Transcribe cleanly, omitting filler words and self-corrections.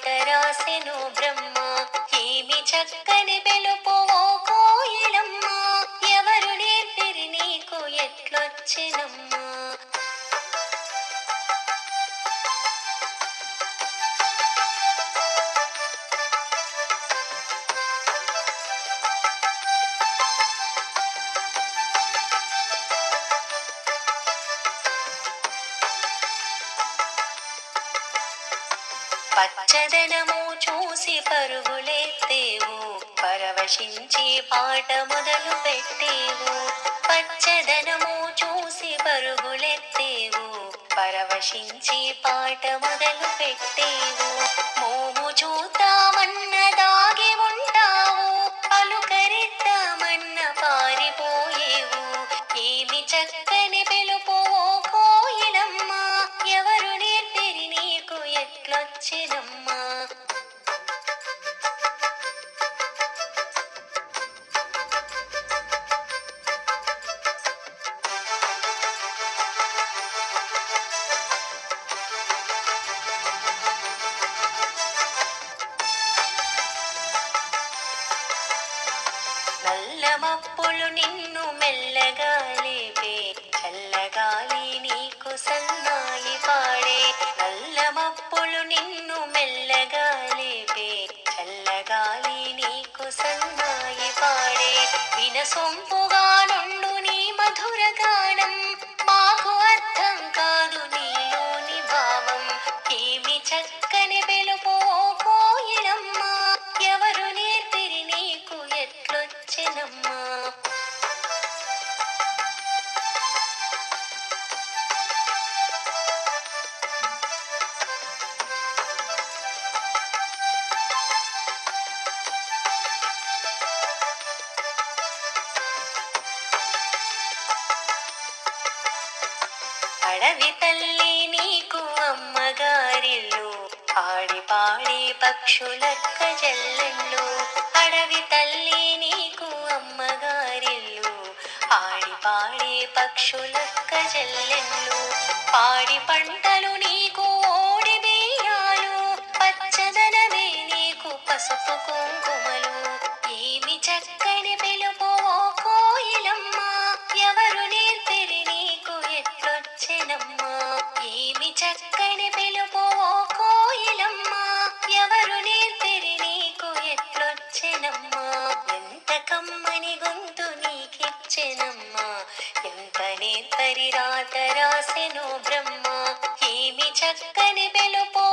రాత రాసెను బ్రహ్మ. ఏమి చక్కని పిలుపు ఓ కోయిలమ్మ, ఎవరు నేర్పిరి నీకు ఎట్లొచ్చెనమ్మా. పచ్చదనము చూసి పరుగులెత్తేవు, పరవశించి పాట మొదలు పెట్టేవు. పచ్చదనము చూసి పరుగులెత్తేవు, పరవశించి పాట మొదలు పెట్టేవు. మోము చూద్దామన్న దాగి ఉంటావు, పలుకరిద్దామన్న పారిపోయేవు. ఏమి చక్కని పిలుపు ఓ కోయిలమ్మ, ఎవరు నేర్పిరి నీకు ఎట్లొచ్చెనమ్మా. నల్లమప్పులు నిన్ను మెల్లగా లేపే, చల్లగాలి నీకు సన్నాయి పాడే. నల్లమప్పులు నిన్ను మెల్లగా లేపే, చల్లగాలి నీకు సన్నాయి పాడే. వినసొంపుగా నుండు నీ మధుర గానం, మాకు అర్థం కాదు నీలోని భావం. ఏమి చక్కని పిలుపు ఓ కోయిలమ్మ, ఎవరు నేర్పిరి నీకు ఎట్లొచ్చెనమ్మా. అడవి తల్లి నీకు అమ్మగారిల్లు, ఆడి పాడి పక్షులక్క జల్లెళ్ళు. అడవి తల్లి నీకు అమ్మగారిల్లు, ఆడి పాడి పక్షులక్క జల్లెళ్ళు. పాడి పంటలు నీకు ఓడి బియ్యాలు, పచ్చదనమే నీకు పసుపు కుంకుమలు. ఏమి చక్కని పిలుపు ఓ కోయిలమ్మ, ఎవరు నేర్పిరి నీకు ఎట్లొచ్చెనమ్మా. ఏమి చక్కని పిలుపు ఓ కోయిలమ్మ, ఎవరు నేర్పిరి నీకు ఎట్లొచ్చెనమ్మా. ఎంత కమ్మని గొంతు నీకిచ్చెనమ్మా, ఎంత నేర్పరి రాత రాసెను బ్రహ్మ. ఏమి చక్కని పిలుపు